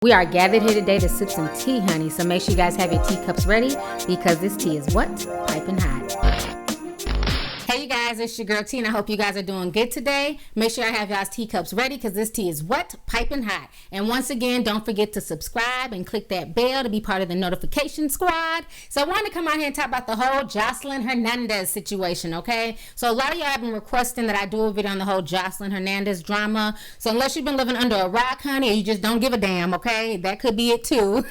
We are gathered here today to sip some tea, honey, so make sure you guys have your teacups ready because this tea is what? Piping hot. Hey, you guys, it's your girl T, and I hope you guys are doing good today. Make sure I have y'all's teacups ready because this tea is what? Piping hot. And once again, don't forget to subscribe and click that bell to be part of the notification squad. So I wanted to come out here and talk about the whole Joseline Hernandez situation, okay? So a lot of y'all have been requesting that I do a video on the whole Joseline Hernandez drama. So unless you've been living under a rock, honey, or you just don't give a damn, okay? That could be it too.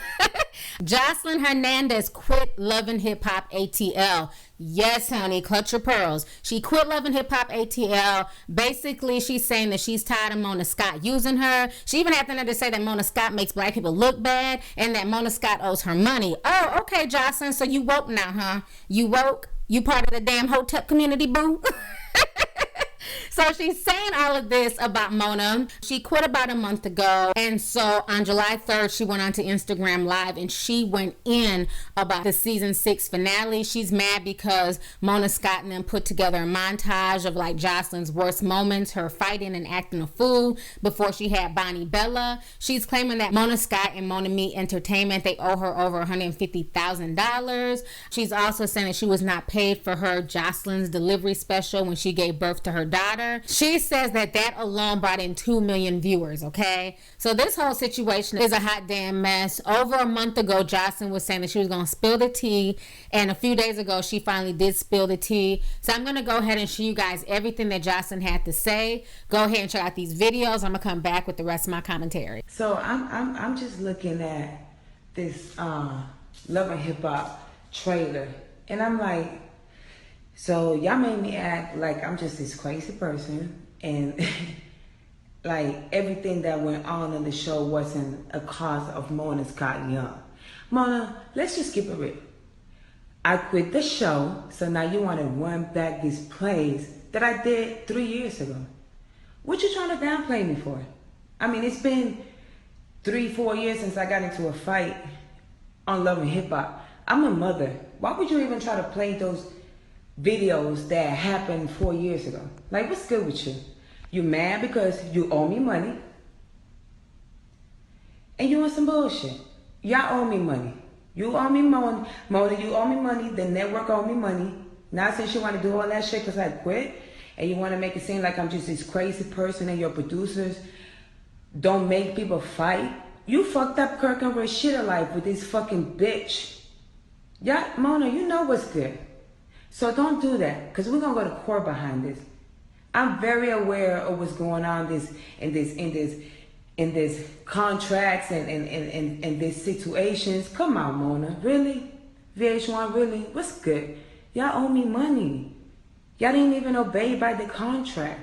Joseline Hernandez quit Love and Hip Hop ATL. Yes, honey, clutch your pearls. She quit Love and Hip Hop ATL. Basically, she's saying that she's tired of Mona Scott using her. She even had the nerve to say that Mona Scott makes black people look bad and that Mona Scott owes her money. Oh, okay, Joseline, so you woke now, huh? You woke? You part of the damn HOTEP community, boo? So she's saying all of this about Mona. She quit about a month ago. And so on July 3rd, she went on to Instagram Live and she went in about the season 6 finale. She's mad because Mona Scott and them put together a montage of like Joseline's worst moments, her fighting and acting a fool before she had Bonnie Bella. She's claiming that Mona Scott and Mona Meat Entertainment, they owe her over $150,000. She's also saying that she was not paid for her Joseline's delivery special when she gave birth to her daughter. She says that alone brought in 2 million viewers, okay? So this whole situation is a hot damn mess. Over a month ago, Joseline was saying that she was going to spill the tea, and a few days ago, she finally did spill the tea. So I'm going to go ahead and show you guys everything that Joseline had to say. Go ahead and check out these videos. I'm going to come back with the rest of my commentary. So I'm just looking at this Love and Hip Hop trailer, and I'm like, so y'all made me act like I'm just this crazy person, and like everything that went on in the show wasn't a cause of Mona Scott Young. Mona, let's just keep it real. I quit the show, so now you want to run back these plays that I did 3 years ago. What you trying to downplay me for? I mean, it's been 3-4 years since I got into a fight on Love and Hip Hop. I'm a mother. Why would you even try to play those videos that happened 4 years ago? Like, what's good with you? You mad because you owe me money and you want some bullshit. Y'all owe me money. You owe me money. Mona, you owe me money. The network owe me money. Now since you want to do all that shit because I quit and you want to make it seem like I'm just this crazy person and your producers don't make people fight, you fucked up Kirk and Rasheeda life with this fucking bitch. Yeah, Mona, you know what's good. So don't do that, because we're gonna go to court behind this. I'm very aware of what's going on in this contracts and these situations. Come on, Mona, really? VH1, really? What's good? Y'all owe me money. Y'all didn't even obey by the contract.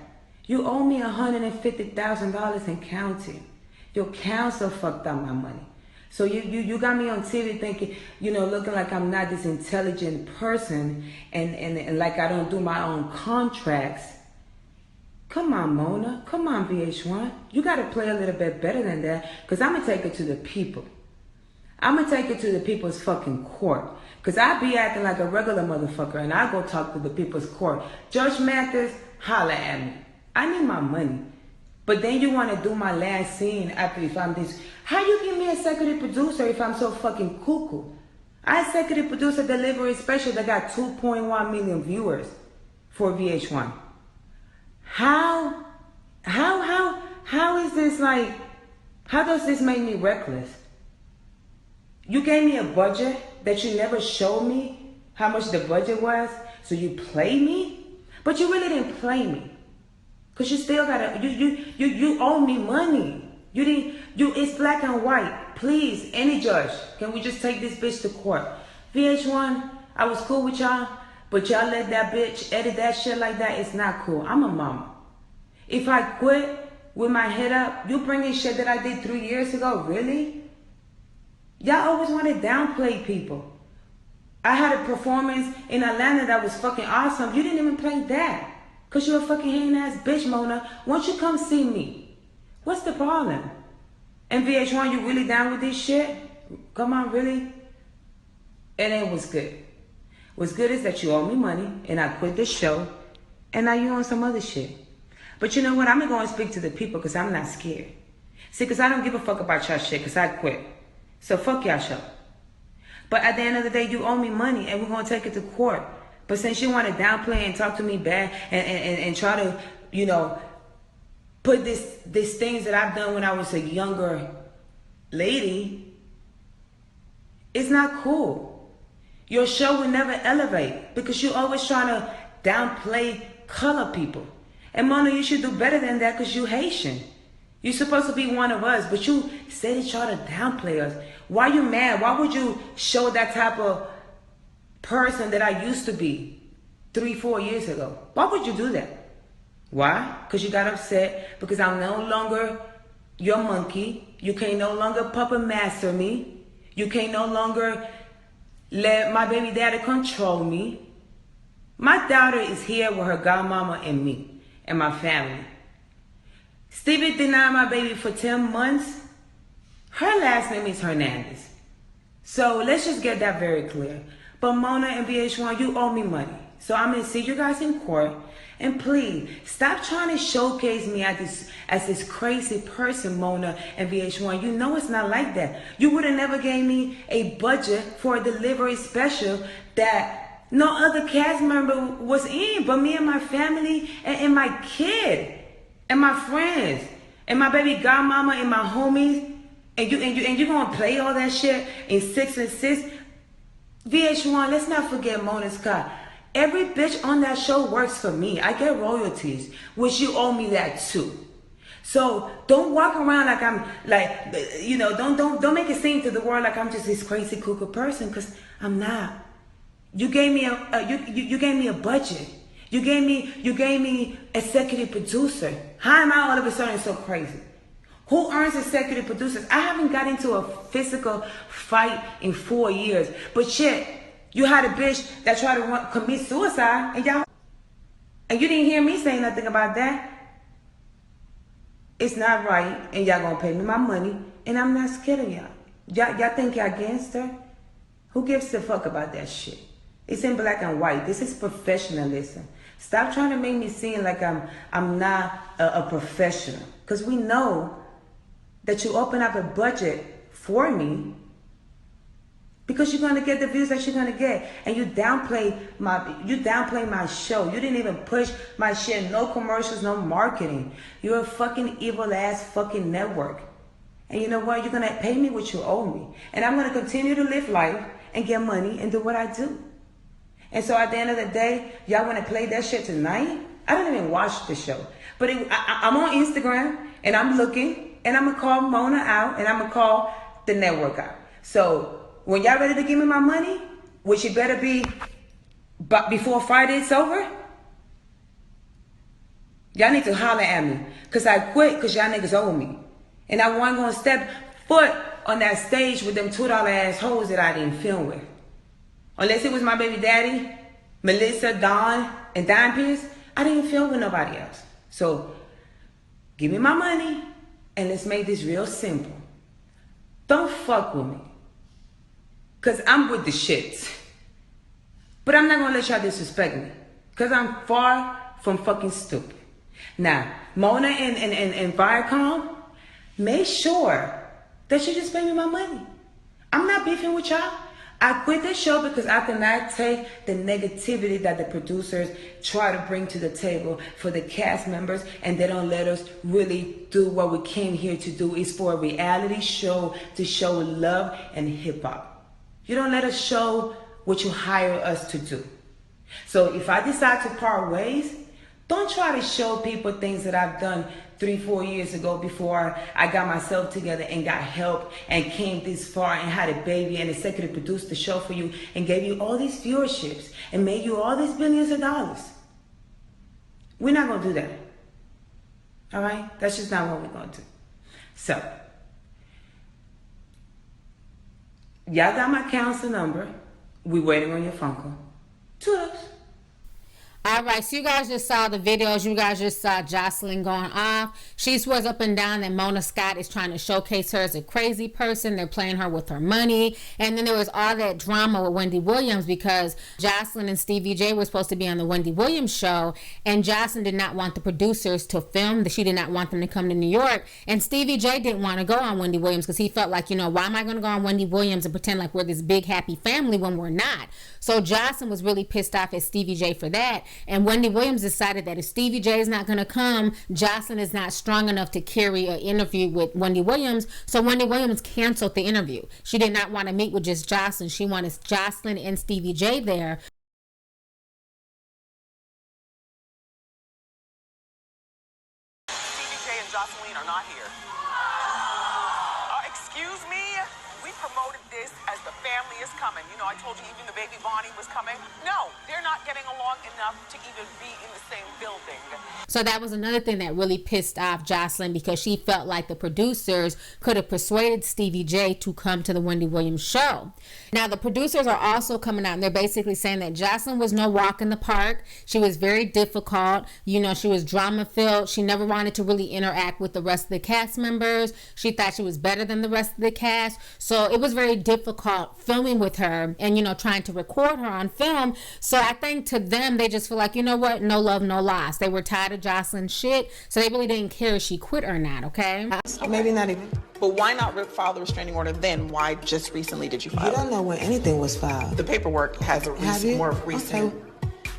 You owe me $150,000 and counting. Your counsel fucked up my money. So you got me on TV thinking, you know, looking like I'm not this intelligent person and like I don't do my own contracts. Come on, Mona. Come on, VH1. You got to play a little bit better than that, because I'm going to take it to the people. I'm going to take it to the people's fucking court, because I be acting like a regular motherfucker and I go talk to the people's court. Judge Mathis, holla at me. I need my money. But then you want to do my last scene after if I'm this. How you give me executive producer if I'm so fucking cuckoo? I executive producer delivery special that got 2.1 million viewers for VH1. How is this like, how does this make me reckless? You gave me a budget that you never showed me how much the budget was, so you play me? But you really didn't play me. Cause you still gotta, you owe me money. It's black and white. Please, any judge, can we just take this bitch to court? VH1, I was cool with y'all, but y'all let that bitch edit that shit like that. It's not cool. I'm a mama. If I quit with my head up, you bringing shit that I did 3 years ago, really? Y'all always want to downplay people. I had a performance in Atlanta that was fucking awesome. You didn't even play that. Because you're a fucking hating ass bitch, Mona. Won't you come see me? What's the problem? And VH1, you really down with this shit? Come on, really? It ain't what's good. What's good is that you owe me money and I quit this show and now you on some other shit. But you know what? I'm going to go and speak to the people because I'm not scared. See, because I don't give a fuck about y'all shit, because I quit. So fuck y'all show. But at the end of the day, you owe me money, and we're going to take it to court. But since you want to downplay and talk to me bad and try to, you know, put these things that I've done when I was a younger lady, it's not cool. Your show will never elevate because you're always trying to downplay color people. And Mona, you should do better than that because you Haitian. You're supposed to be one of us, but you steady try to downplay us. Why you mad? Why would you show that type of person that I used to be 3-4 years ago? Why would you do that? Why? Because you got upset because I'm no longer your monkey. You can't no longer puppet master me. You can't no longer let my baby daddy control me. My daughter is here with her godmama and me and my family. Stevie denied my baby for 10 months. Her last name is Hernandez. So let's just get that very clear. But Mona and VH1, you owe me money. So I'm going to see you guys in court. And please, stop trying to showcase me as this crazy person, Mona and VH1. You know it's not like that. You would have never gave me a budget for a delivery special that no other cast member was in, but me and my family and my kid and my friends and my baby godmama and my homies. And you gonna play all that shit in 6 and 6? VH1, let's not forget Mona Scott. Every bitch on that show works for me. I get royalties, which you owe me that too. So don't walk around like I'm like, you know, don't make it seem to the world like I'm just this crazy cuckoo person, because I'm not. You gave me you gave me a budget. You gave me executive producer. How am I all of a sudden so crazy? Who earns executive producers? I haven't got into a physical fight in 4 years. But shit, you had a bitch that tried to commit suicide, and you didn't hear me say nothing about that. It's not right, and y'all gonna pay me my money, and I'm not scared of y'all. Y'all think y'all gangster? Who gives a fuck about that shit? It's in black and white. This is professionalism. Stop trying to make me seem like I'm not a professional. Because we know that you open up a budget for me because you're gonna get the views that you're gonna get, and you downplay my show. You didn't even push my shit. No commercials, no marketing. You're a fucking evil ass fucking network. And you know what? You're gonna pay me what you owe me, and I'm gonna continue to live life and get money and do what I do. And so at the end of the day, y'all wanna play that shit tonight? I don't even watch the show, but I'm on Instagram and I'm looking. And I'm going to call Mona out, and I'm going to call the network out. So when y'all ready to give me my money, which it better be before Friday it's over, y'all need to holler at me. Because I quit because y'all niggas owe me. And I wasn't going to step foot on that stage with them $2 ass hoes that I didn't film with. Unless it was my baby daddy, Melissa, Dawn, and Don Pierce, I didn't film with nobody else. So give me my money. And let's make this real simple. Don't fuck with me. Because I'm with the shits. But I'm not going to let y'all disrespect me. Because I'm far from fucking stupid. Now, Mona and Viacom, make sure that you just pay me my money. I'm not beefing with y'all. I quit the show because I cannot take the negativity that the producers try to bring to the table for the cast members, and they don't let us really do what we came here to do. Is for a reality show to show love and hip hop. You don't let us show what you hire us to do. So if I decide to part ways, don't try to show people things that I've done 3-4 years ago before I got myself together and got help and came this far and had a baby and executive produced the show for you and gave you all these viewerships and made you all these billions of dollars. We're not going to do that. All right? That's just not what we're going to do. So, y'all got my council number. We're waiting on your phone call. Toodles. All right, so you guys just saw the videos. You guys just saw Joseline going off. She swears up and down that Mona Scott is trying to showcase her as a crazy person. They're playing her with her money. And then there was all that drama with Wendy Williams because Joseline and Stevie J were supposed to be on the Wendy Williams show. And Joseline did not want the producers to film. She did not want them to come to New York. And Stevie J didn't want to go on Wendy Williams because he felt like, you know, why am I going to go on Wendy Williams and pretend like we're this big happy family when we're not? So Joseline was really pissed off at Stevie J for that. And Wendy Williams decided that if Stevie J is not going to come, Joseline is not strong enough to carry an interview with Wendy Williams. So Wendy Williams canceled the interview. She did not want to meet with just Joseline. She wanted Joseline and Stevie J there. Stevie J and Joseline are not here. Excuse me? We promoted this as the family is coming. You know, I told you even the baby Bonnie was coming. No, they're not getting along enough to even be in the same building. So that was another thing that really pissed off Joseline because she felt like the producers could have persuaded Stevie J to come to the Wendy Williams show. Now, the producers are also coming out and they're basically saying that Joseline was no walk in the park. She was very difficult. You know, she was drama-filled. She never wanted to really interact with the rest of the cast members. She thought she was better than the rest of the cast. So it was very difficult filming with her and, you know, trying to record her on film. So I think to them, they just feel like, you know what? No love, no loss. They were tired of Joseline's shit. So they really didn't care if she quit or not, okay? Maybe not even. But why not file the restraining order then? Why just recently did you file it? You don't know when anything was filed. The paperwork has a more recent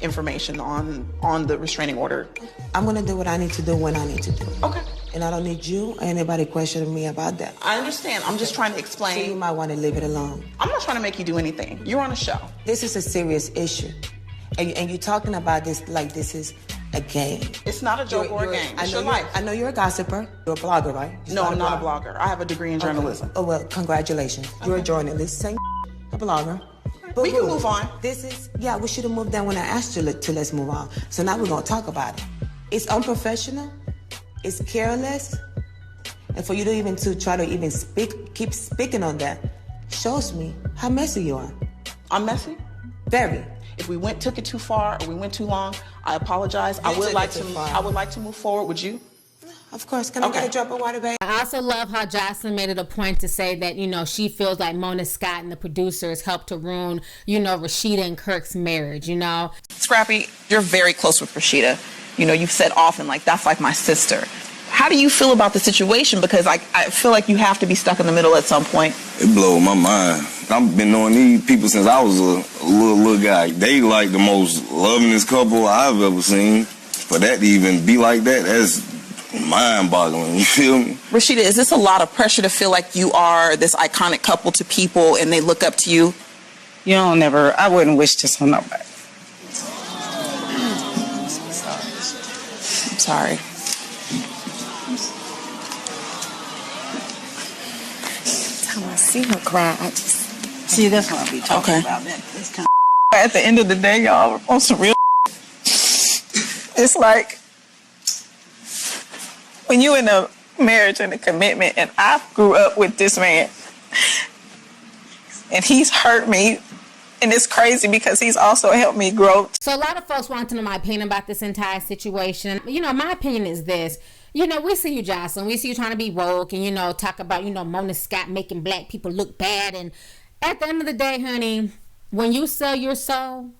information on the restraining order. I'm going to do what I need to do when I need to do it. Okay. And I don't need you or anybody questioning me about that. I understand. I'm just trying to explain. So you might want to leave it alone. I'm not trying to make you do anything. You're on a show. This is a serious issue. And you're talking about this like this is a game. It's not a joke or a game. It's your life. I know you're a gossiper. You're a blogger, right? No, I'm not a blogger. I have a degree in journalism. Oh, well, congratulations. Okay. You're a journalist. Same a blogger. But we can move on. This is, yeah, we should have moved on when I asked you to let's move on. So now we're going to talk about it. It's unprofessional. It's careless. And for you to even to try to even keep speaking on that, shows me how messy you are. I'm messy? Very. If we took it too far or we went too long, I apologize. I would like to move forward. Would you? Of course. Can I get a drop of water, babe? I also love how Joseline made it a point to say that, you know, she feels like Mona Scott and the producers helped to ruin, you know, Rasheeda and Kirk's marriage, you know. Scrappy, you're very close with Rasheeda. You know, you've said often, like, that's like my sister. How do you feel about the situation? Because I feel like you have to be stuck in the middle at some point. It blows my mind. I've been knowing these people since I was a little guy. They like the most lovingest couple I've ever seen. For that to even be like that, that's mind-boggling. You feel me? Rasheeda, is this a lot of pressure to feel like you are this iconic couple to people and they look up to you? You don't never, I wouldn't wish this on nobody. I'm sorry. Time I see her cry, I just see that's what I be talking about. That's kind of At the end of the day, y'all, on some real it's like when you in a marriage and a commitment, and I grew up with this man, and he's hurt me, and it's crazy because he's also helped me grow. So a lot of folks want to know my opinion about this entire situation. You know, my opinion is this. You know, we see you, Joseline. We see you trying to be woke and, you know, talk about, you know, Mona Scott making black people look bad. And at the end of the day, honey, when you sell your soul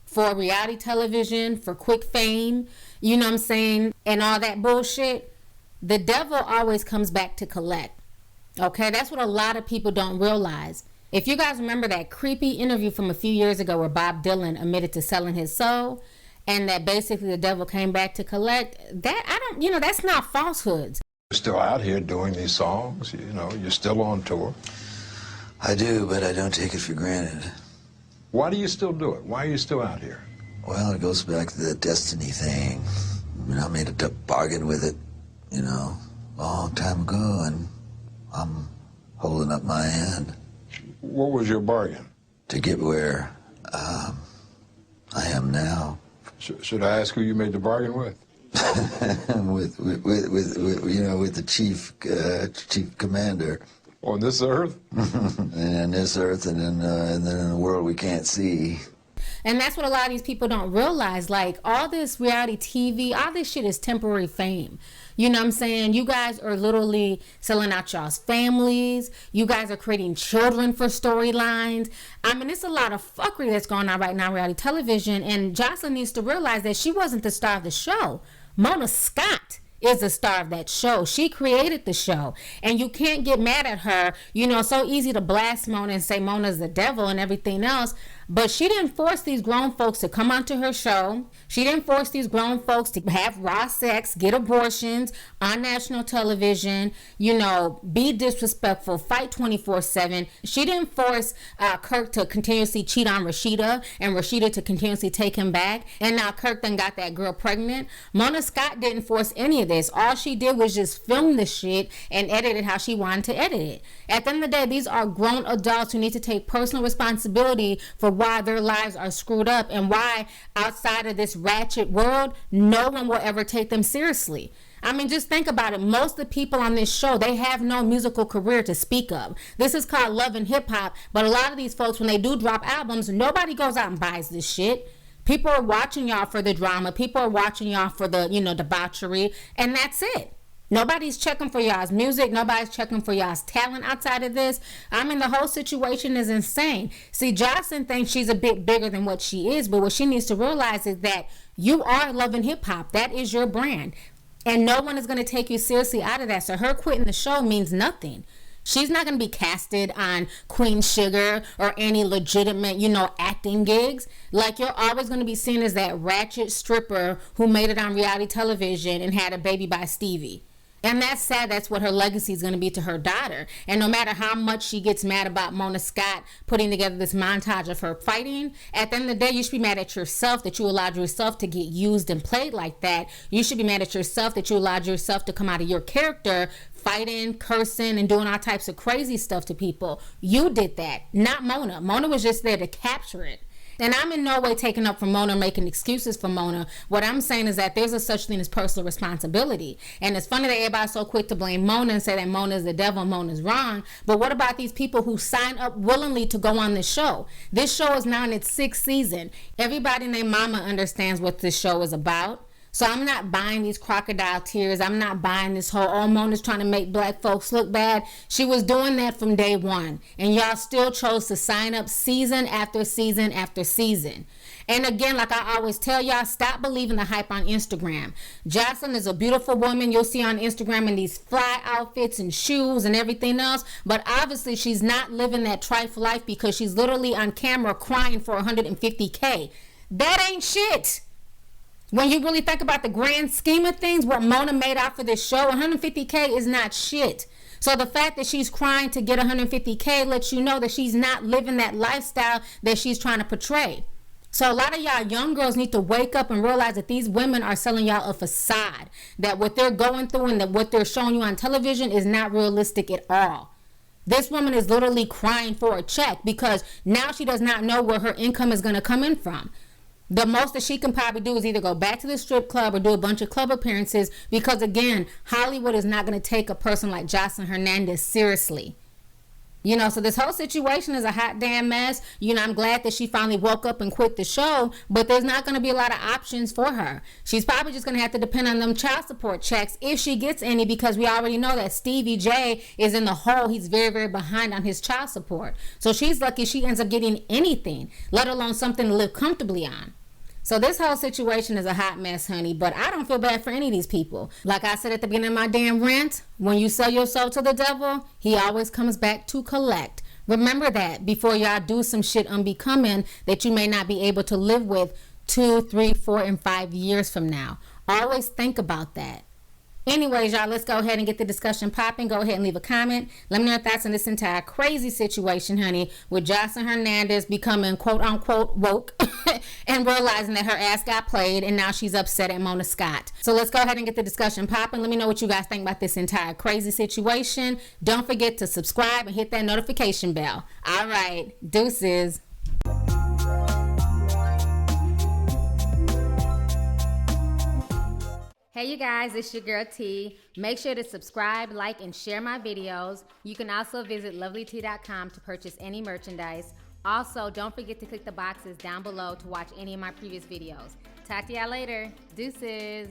for reality television, for quick fame, you know what I'm saying, and all that bullshit, the devil always comes back to collect. Okay, that's what a lot of people don't realize. If you guys remember that creepy interview from a few years ago where Bob Dylan admitted to selling his soul and that basically the devil came back to collect, that's not falsehoods. You're still out here doing these songs, you know, you're still on tour. I do, but I don't take it for granted. Why do you still do it? Why are you still out here? Well, it goes back to the destiny thing. I mean, I made a bargain with it, you know, a long time ago, and I'm holding up my end. What was your bargain? To get where I am now. Should I ask who you made the bargain with? with the chief commander. On this earth? And this earth, and then in a world we can't see. And that's what a lot of these people don't realize. Like, all this reality TV, all this shit is temporary fame. You know what I'm saying? You guys are literally selling out y'all's families. You guys are creating children for storylines. I mean, it's a lot of fuckery that's going on right now in reality television. And Joseline needs to realize that she wasn't the star of the show. Mona Scott is the star of that show. She created the show. And you can't get mad at her. You know, it's so easy to blast Mona and say Mona's the devil and everything else. But she didn't force these grown folks to come onto her show. She didn't force these grown folks to have raw sex, get abortions on national television, you know, be disrespectful, fight 24/7. She didn't force Kirk to continuously cheat on Rasheeda and Rasheeda to continuously take him back. And now Kirk then got that girl pregnant. Mona Scott didn't force any of this. All she did was just film the shit and edit it how she wanted to edit it. At the end of the day, these are grown adults who need to take personal responsibility for why their lives are screwed up and why outside of this ratchet world, no one will ever take them seriously. I mean, just think about it. Most of the people on this show, they have no musical career to speak of. This is called Love and Hip Hop, but a lot of these folks, when they do drop albums, nobody goes out and buys this shit. People are watching y'all for the drama. People are watching y'all for the, you know, debauchery, and that's it. Nobody's checking for y'all's music. Nobody's checking for y'all's talent outside of this. I mean, the whole situation is insane. See, Joseline thinks she's a bit bigger than what she is, but what she needs to realize is that you are Love and Hip Hop. That is your brand. And no one is going to take you seriously out of that. So her quitting the show means nothing. She's not going to be casted on Queen Sugar or any legitimate, you know, acting gigs. Like, you're always going to be seen as that ratchet stripper who made it on reality television and had a baby by Stevie. And that's sad. That's what her legacy is going to be to her daughter. And no matter how much she gets mad about Mona Scott putting together this montage of her fighting, at the end of the day, you should be mad at yourself that you allowed yourself to get used and played like that. You should be mad at yourself that you allowed yourself to come out of your character fighting, cursing, and doing all types of crazy stuff to people. You did that, not Mona. Mona was just there to capture it. And I'm in no way taking up for Mona, making excuses for Mona. What I'm saying is that there's a such thing as personal responsibility. And it's funny that everybody's so quick to blame Mona and say that Mona is the devil, Mona's wrong. But what about these people who sign up willingly to go on this show? This show is now in its 6th season. Everybody and their mama understands what this show is about. So I'm not buying these crocodile tears. I'm not buying this whole, oh, Mona's trying to make black folks look bad. She was doing that from day one. And y'all still chose to sign up season after season after season. And again, like I always tell y'all, stop believing the hype on Instagram. Joseline is a beautiful woman. You'll see on Instagram in these fly outfits and shoes and everything else. But obviously she's not living that trife life because she's literally on camera crying for $150K. That ain't shit. When you really think about the grand scheme of things, what Mona made out for this show, $150K is not shit. So the fact that she's crying to get $150K lets you know that she's not living that lifestyle that she's trying to portray. So a lot of y'all young girls need to wake up and realize that these women are selling y'all a facade. That what they're going through and that what they're showing you on television is not realistic at all. This woman is literally crying for a check because now she does not know where her income is going to come in from. The most that she can probably do is either go back to the strip club or do a bunch of club appearances because, again, Hollywood is not going to take a person like Joseline Hernandez seriously. You know, so this whole situation is a hot damn mess. You know, I'm glad that she finally woke up and quit the show, but there's not going to be a lot of options for her. She's probably just going to have to depend on them child support checks if she gets any, because we already know that Stevie J is in the hole. He's very, very behind on his child support. So she's lucky she ends up getting anything, let alone something to live comfortably on. So this whole situation is a hot mess, honey, but I don't feel bad for any of these people. Like I said at the beginning of my damn rant, when you sell your soul to the devil, he always comes back to collect. Remember that before y'all do some shit unbecoming that you may not be able to live with 2, 3, 4, and 5 years from now. Always think about that. Anyways, y'all, let's go ahead and get the discussion popping. Go ahead and leave a comment. Let me know your thoughts on this entire crazy situation, honey, with Joseline Hernandez becoming quote-unquote woke and realizing that her ass got played and now she's upset at Mona Scott. So let's go ahead and get the discussion popping. Let me know what you guys think about this entire crazy situation. Don't forget to subscribe and hit that notification bell. All right, deuces. Hey you guys, it's your girl T. Make sure to subscribe, like, and share my videos. You can also visit Lovelyti.com to purchase any merchandise. Also, don't forget to click the boxes down below to watch any of my previous videos. Talk to y'all later. Deuces.